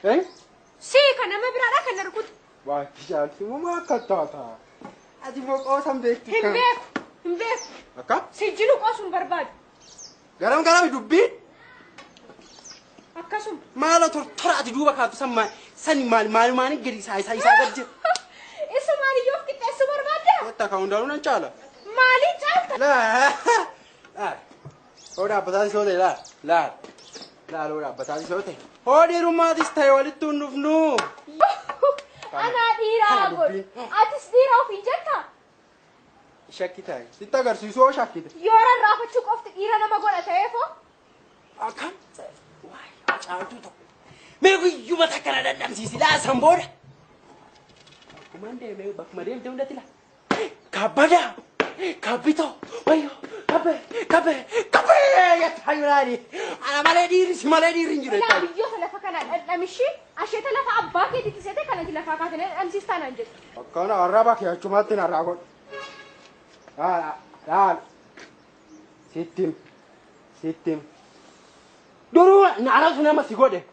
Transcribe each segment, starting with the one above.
إيه؟ سيك أنا ما برا لك نركض. واي تجارتي ما كتاتا. أدي فوق أوسام بيت. هم بيك. أكا؟ سجلوا قاسم برباد. قرام يدبين. أكاسم. ما لا ترى تدوبا كاتو سما سني مال قري ساي قرجي. إيش مالي يوف كت إيش برباد؟ وتا كون دارو نجالا. مالي جالت. لا. Ora batati sote la ora batati sote. Odi rumah distai walit tunuf nu. أنا ديرا أقول. أتس ديرا في جتا. Shakitai. Kita garsi so shakita. يورا رافع شوك أفت ديرا نما قول أتعرفه. Akan. Wah, cantik tu. Mereka cuma tak kena datang sisi lah sambor. Kumande mereka bak madem tu dah tilah. Kabada. Kabito. Ayo. Kabe. Ya tayurani. Ana malediri njure لا tadi. بيجوا تلفا كنا نمشي عشان تلفا أباك يدي تسيته كنا تلفا كاتنا أمسي استانجت. Kana araba kia cuma tina ragon. La. Sitim. Dulu nara sudah masih gede.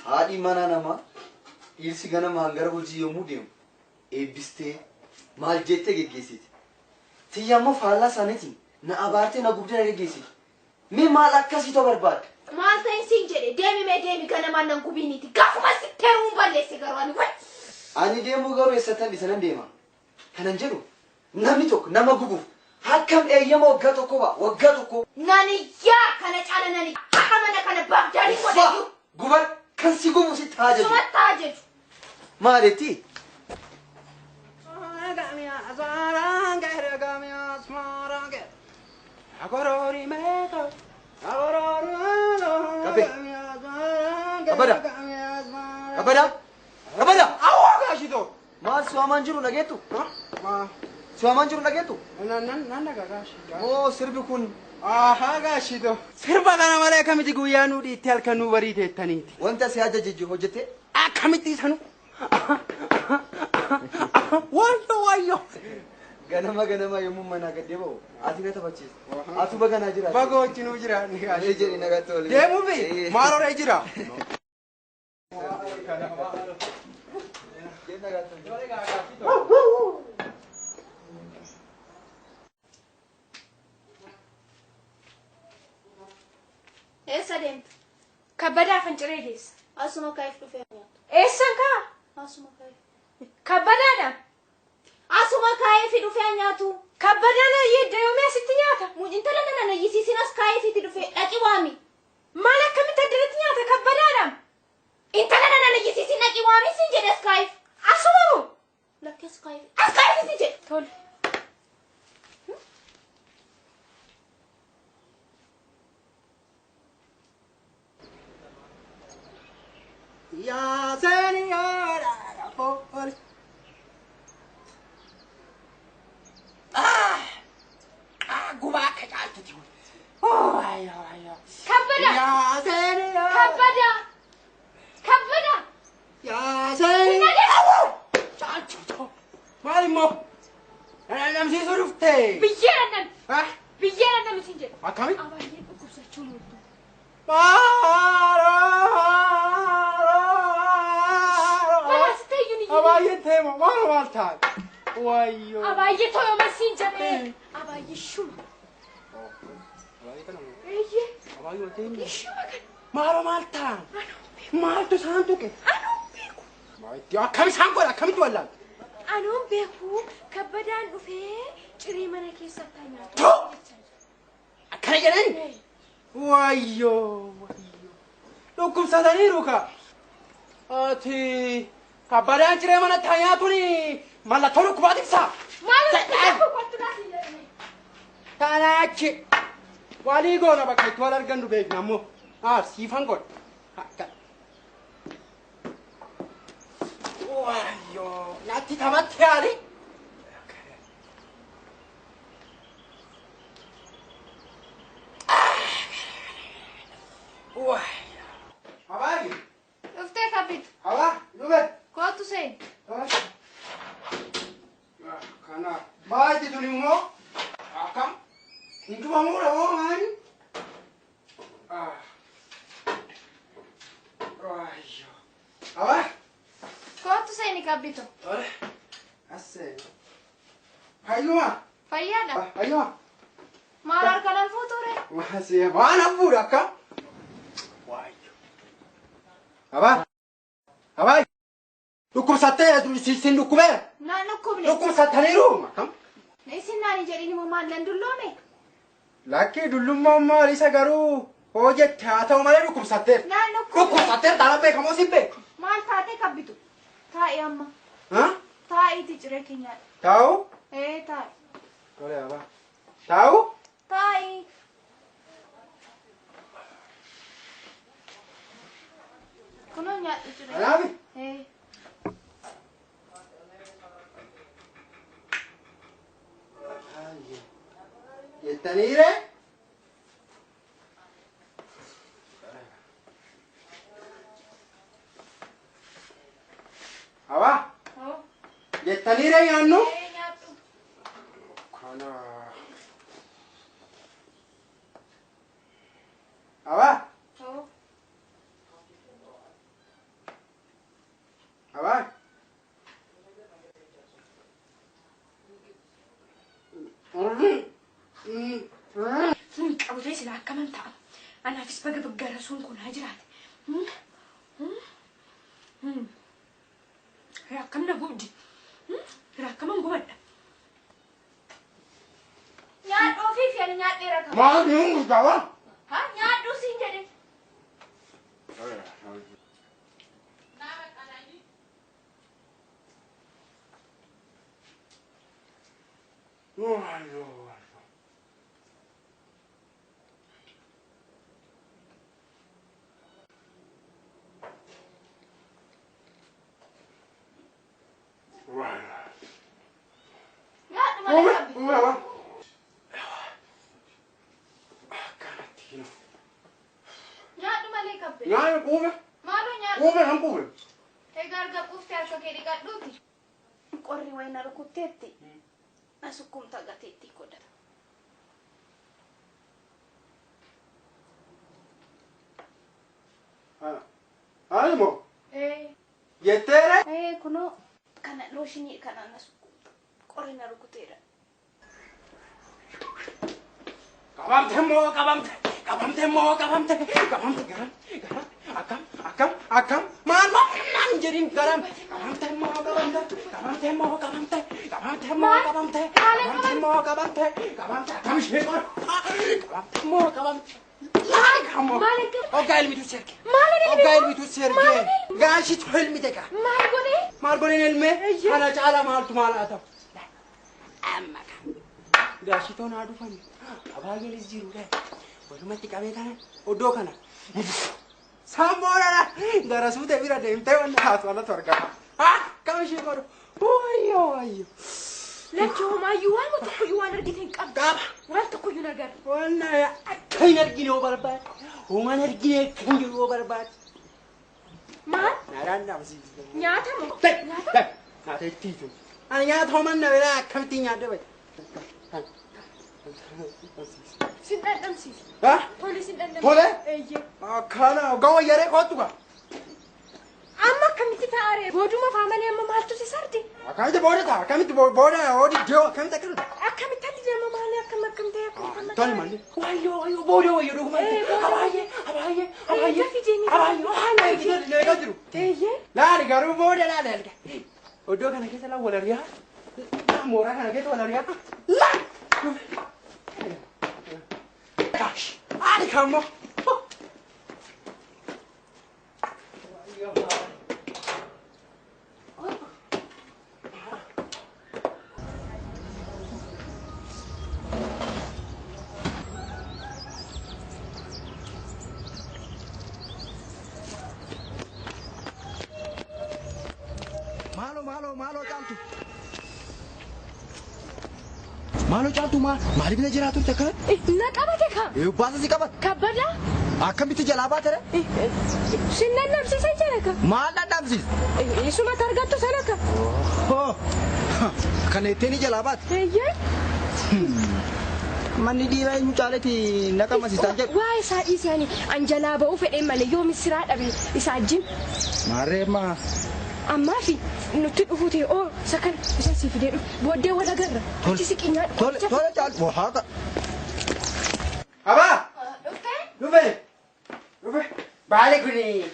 Hadi mana nama? İlsi gana mangara hojiyo mudem. Biste mal jette geggesit. Tiyamma faalla saneti. Na abarte na gubde geggesit. Me mal akkasito barbad. maal ta'in siin jedhe deemi ganamaan nan gubiiniti gaafuma sitteeruun balleesse garwaani way. Ani deemuu garuu eessattan dhisanan deema. Kanan jedhu namni tokko nama gubuuf akkam eeyyama waggaa tokko. Naniyyaa kana caala nani akka mana kana baagdaadii godhayyuu. Gubar kan si gubu si taajaju. Suma taajaju. Maaletti? Kabada. Awak kasih tu. Maal suaman jiru dhageettu? Suaman jiru dhageettu? Nan kasih. Oh sirbi kun. Kasih tu. Sirba kana malee kamiti guyyaa nu dhiitti halkan nu barii teettaniiti. Wanta si ajajajji hojjete? Akkamitti sanu. Wayyo. Ganama yommuu manaa gaddee ba'u ati na taphachiisa. Atu baganaa jira. Bagoo wajjin jira. Mee jedhi nagaatti oole. Deemuu fi maaloo jira. Eessa deemtu? Kabbadaa Finciree geessa. Asuma kaayif dhufee nyaatu. Eessan kaa? Asuma kaayif. Kabbadaadha. Asuma kaayif dhufee nyaatu. Kabbadaan yeedda yoomee asitti nyaata? Intala nana nayyisiisin as kaayifitti dhufee dhaqi waami. Maal akkamitti addatti nyaata kabbadaadha? Intala nana nayyisiisin dhaqi waami sin jedhe as kaayif. Asuma moo? Lakkee as kaayif. As kaayifitti jedhe. Tole. Ya señora, por gubaa ka caaltu tii. Ayo. Kabbada. Ya señora. Kabbada. Ya señora. Caaltu. Maali moo? Namsiisuu dhuftee. Biyyeera nan isin jedhe. Akkami? Abaay'ee dhukkubsachuun ooltu. Abaay'ee teema maal taate? Wayyo. Abaay'ee to'oo masiin jedhee. Abaay'ee shuma. Eeyyee. Abaay'ee teema. Shuma kan. Maal taan? Maaltu isaan tuqe? Anuun beeku. Akkam isaan godha akkamitti wallaan? Anuun beeku kabbadaan dhufee ciree mana keessatti nyaata. Akkana jedhani? Wayyo. Dhukkubsataniiru ka. Ati kabbadaan ciree mana nyaatuun mallattoo dhukkubaati ibsaa. Tanaachi walii goona bakka itti wal argannu beekna ammoo siifan godha. Wayyo natti taphatti yaali. Wayyo. Abaagi. Dhuftee kabbitu. Abaa dhube. Kootu seen. Kana baay'ee tuni immoo akkam? Hintumamuudha moo maali? Gabbito. Tole. Asse. Hayyuma. Fayyada. Hayyuma. Maal harkaan fuuture? Maasee waan hafuudha akka. Waayyo. Abaa. Abaa. Dhukkubsattee siin dhukkubeera. Naan dhukkubne. Dhukkubsattaniiru. Akkam. Isin naan jedhini moo maal nan dulloome? Lakkii dullummaa maal isa garuu hojjette haa ta'u malee dhukkubsatteer. Naan dhukkubne. Dhukkubsatteer dhala beekamoo si beeku. Maal taatee Gabbitu? Taa'ii amma. Taa'iiti ciree keenyaadha. Taa'u. Taa'i. Tole abaa. Taa'u. Taa'ii. Kunoo nyaadhu ciree. Alaabi. Yettaniire. Abaa. Yettaniire nyaannu. Nyaadhu. Kana. Abaa. Abaa. Qabulee sila akkaman ta'a. Anaafis baga baggara sun kun haa jiraate. Akkam na gubdi. Akkaman gubadha. Nyaadhuu fi ani nyaadheera qaba. Maal nuun guddaawwa? Ha nyaadhuu siin jedhe. Nyaadhu malee qabbe. Nyaanni quufe. Maaloo nyaadhu? Quufe nan quufe. Egaa arga quuftee harka kee dhiqadhuuti. Qorri wayna rukutteetti. Asukkumta gateetti godhata. Haali moo? Jetteere? Kunoo kana looshinii kanaan asukkumta. Qorri na rukuteera. Qabamte moo qabamte? Qabamte moo qabamte? Qabamte garam garam akkam maal naan jedhin garam qabamte moo qabamte? Qabamte moo qabamte? Qabamte moo qabamte? Qabamte moo qabamte? Qabamte akkam ishee qor? Qabamte moo qabamte? Oggaa ilmitu serge. Oggaa ilmitu serge. Gaashitu ilmite gaa. Maal godhee? Maal godhin ilmee? Kana caala maaltu maal haa ta'u? Amma gaa. Gaashitoon haa dhufani. Abaageelis jiruudha. Walumatti qabee kana oddoo kana. Samboodha. Gara suutee bira deemtee wanta haatu alatti argama. Akkam ishee godhu. Wayyo. Lachuu homaayyuu waan tokkoyyuu waan argite hin qabdu. Qaba. Waan tokkoyyuu hin agarre. Wanna akka hin argine yoo barbaade. Homaan argine kan jiru yoo barbaade. Maal? Naadhaan dhaabsiisa. Nyaata moo? Nyaata itti hiitu. Ani nyaata homaan na biraa akkamitti nyaadde bahe. Sin dhandhamsiisa. Tole sin dhandhamsiisa. Tole? Eeyyee. Akkana hoggaa wayyaree kootu gaa. Amma akkamitti taa'aree? Booduma faamalee amma maaltu si sardi? Akkamitti booda ta'a? Akkamitti booda oodi dhiyoo akkamitti akkana ta'a? Akkamitti alli deema maalee akkam ta'e akkam Tole malee. Wayyo booda wayyo dhuguma. Abaayyee. Lafi deemee. Abaayyee eegaa jiru. Eeyyee. Laali garuu booda laali arga. Oddoo kana keessa laa wal ariyaa. Mooraa kana keessa wal ariyaa. Laa. Gosh. Ani kammo. Malo caaltu. Malo caaltu maaliif na jiraatu takka? Na qabate ka. Baasa si qabat. Kabbada. Akkamitti jalaa baatere? Sinnan namsiisa jira ka. Maal dhandhamsiisa? Isuma targattu sana ka. Kana ittiin jalaa baate? Eeyyee. Manni dhiiraa eenyu caaleeti naqamasiisaa jedhu. Waa isaa dhiisanii an jalaa ba'uu fedhee malee yoo misiraa dhabe isaa ajjin. Maarreema Ammaa fi nuti dhufuuti sakan isa si fidee booddee wal agarra. Achi siqinyaan. Tole caaltu haata. Abaa. Dhufe. Baale kuni.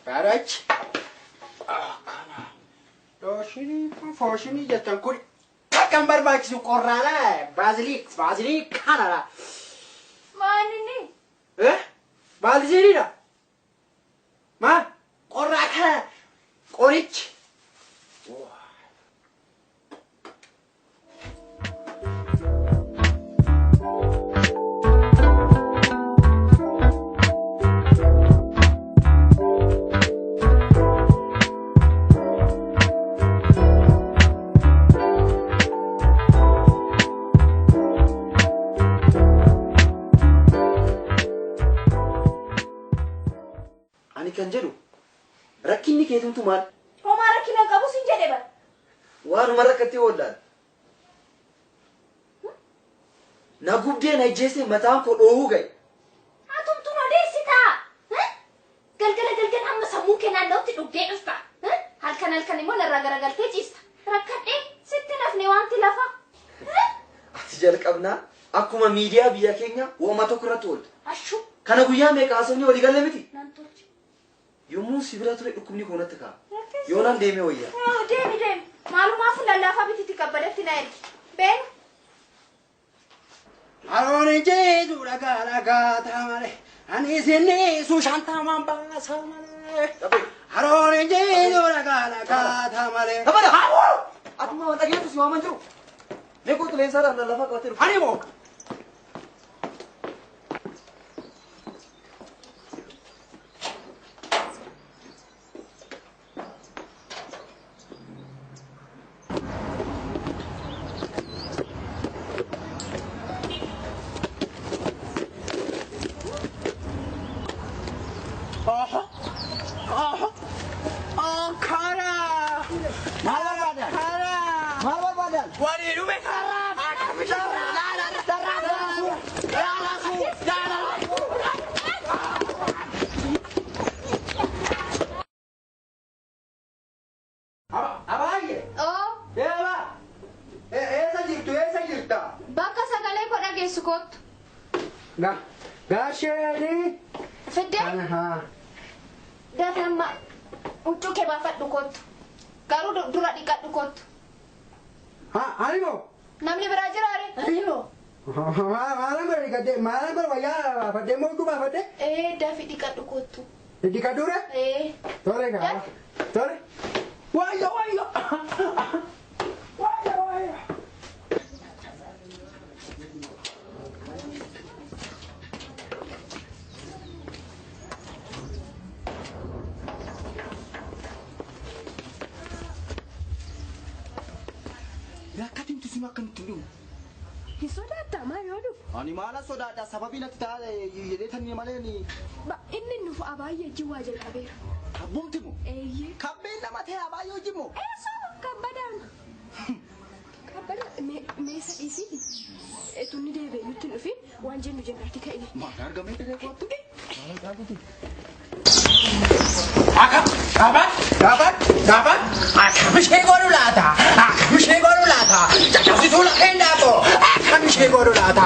Baarachi. Fooshinii jettan kun kan barbaachisu qorraadha. Baazilii kanadha. Maalinni? Baaziliidha. Maal? Qorraa kana qorichi. Ani kan jedhu rakkinni keetumtu maal? Homaa rakkina qabu sin jedhe bara. Waanuma rakkatti oollaan. Na gubdee na ijjeese mataan koo dhoowuu ga'e. Atumtuun odeessitaa. Galgala amma sammuu kee naannootti dhugdee dhufta. Halkan immoo narraa garagaltee ciista. Rakkadhee sitti nafne wanti lafa. Ati jalqabnaa akkuma miidiyaa biyya keenya wooma tokko irratti oolta. Ashuu. Kana guyyaa meeqa haasofni walii galle miti? Nan tolche. Yommuu si bira ture dhukkubni koonatti ka'a. Yoonaan deemee wayyaa. Deemi. Maalumaaf lallaafaa bititti qabbaletti na ergi. Beenu. Harooni jeetu dhagaa taamale. Ani isinni suushantamaan baasa malee. Harooni jeetu dhagaa taamale. Taphaadha! Atuma waan dhageetu si waaman jiru. Meeqoo xuleensaadhaan lallafaa qabatee dhufu. Ani moo? Gasheni. Fede. Datama. Untuk ke bapak dukot. Kalau dura dikat dukot. Animo. Namni berajar hari. Animo. Malam berdikat, malam berwaya. Fede mau tu apa fede? David dikat dukot tu. Dikat dura? Tore kah? Tore. Waya. Yakkatiin tusi makan tulu. Sodaata maa yoo dhufu? Ani maala sodaadha sababii natti ta'a jedheetanii malee ni. Inni nuuf abaayyee jiwaa jalqabeera. Abbumti moo? Eeyyee. Kabbeen lama ta'e abaayyoo jimoo? Eesoo kabbadaan. Kabbada meesa dhiisii tunni deebi'ee nutti dhufi waan jennu jennaatti ka'e. Maal argamee diree kootu? Kapan? Akam ishee godhu laata? Jajjabsituu lafeen daakoo. Akam ishee godhu laata?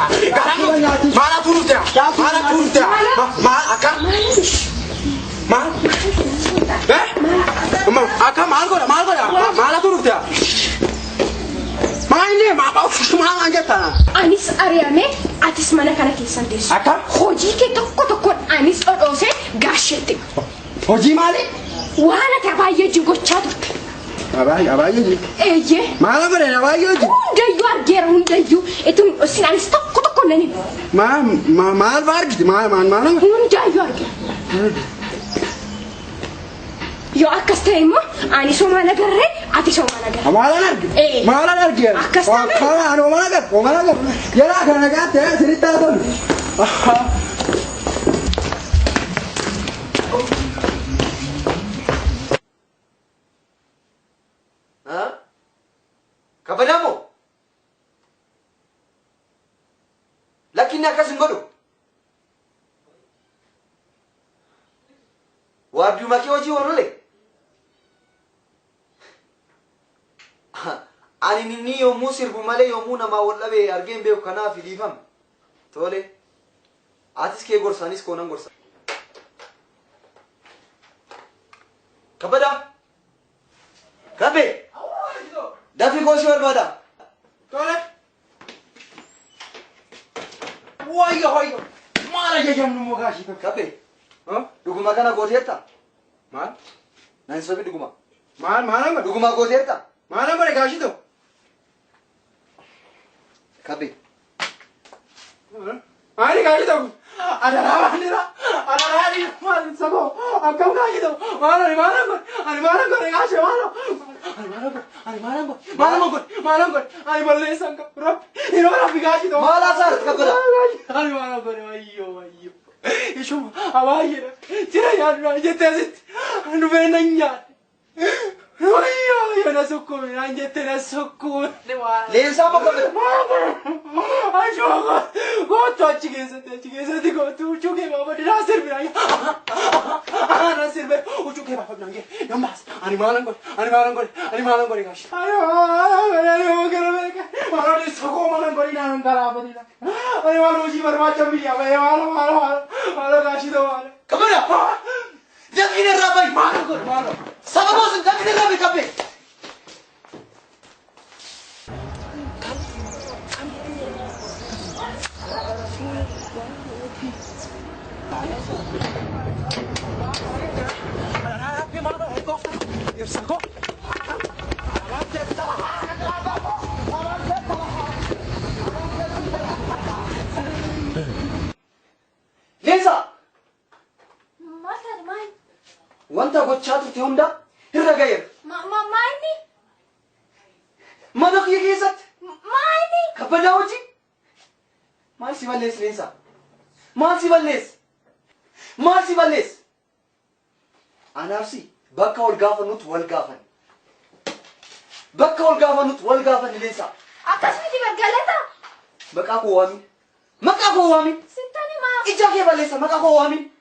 Maala turuutea? Akkam? Maal? Akkam maal godha? Maala turuutea? Maal jettaa? Anis ari'amee atis mana kana keessan teessu. Akkam? Hojii kee tokkoon anis dhodhoosee gaasheetti. Hojii maali? Waan ati abaayyee jiru gochaa turte. Abaayyee jiru? Eeyyee. Maala godhe abaayyee jiru? Hundayyuu argeera hundayyuu. Isin anis tokko nan himu. Maal fa'aa argite? Maal? Hundayyuu argeera. Yoo akkas ta'e immoo ani somaan agarree ati somaan agarree. Maalaan arge? Akkas ta'e. Ani oomaan agarre. Yeraa kana gaatte sirriitti haa tolu. Kabadamoo? Lakkinni akkas hin godhu. Waardiyuma kee hojii oolule. Ani ninni yommuu sirbu malee yommuu namaa wal dhabee argeen beeku kanaaf dhiifam. Tole. Atis kee gorsaanis koonan gorsa. Kabada. Kabe. Dafi goosii barbaada. Tole. Wayyo wayyo. Maal ajajamnu mogaashii tokko. Kabe. Dhuguma kana gooteetta. Maal? Naan sobi dhuguma. Maal amma? Dhuguma gooteetta. Maal amma gaashii tokko? Kabe. Ani gaashii tokko. Adaraa maal sabo akkam gaashii tokko. Maal amma gaashii maal. Ani balleessan qabu. Rabbi gaashii tokko. Maal asaarti kabada. Ani wayyo. Ishuma abaayyeedha. Jira yaaduna jettee asitti. Nu beena nyaadhe. Wayyo na sukkuumi naan jettee na sukkuumi. Leensaa bakka bira. Ashoo gootu achi keessatti gootu huccuu kee baafadhi naa sirbina. Naa sirbe huccuu kee baafadhi naan gee nan baasa. Ani maalan godhe gaashi. Ayoo gara beeka. Maalan sokoo maalan godhe naan garaafadhi. Ani maal hojii barbaacha biyyaa bahee maal gaashii ta'u maal. Kabada. Dafii irraa bahi. Maal. Sababaa sun dafii irraa bahi kabe. Leensaa. Maal? Wanta gochaa turte hunda irra gaheera. Maayini? Mana kiyya keessatti. Maayini? Kabbadaa hojii. Maal si balleessi Leensaa? Maal si balleessi? Anaafsi bakka wal gaafannutti wal gaafani. Leensaa. Akkasumatti bargalata. Maqaa koo waamin. Sittani maa? Ija kee balleessa maqaa koo waamin.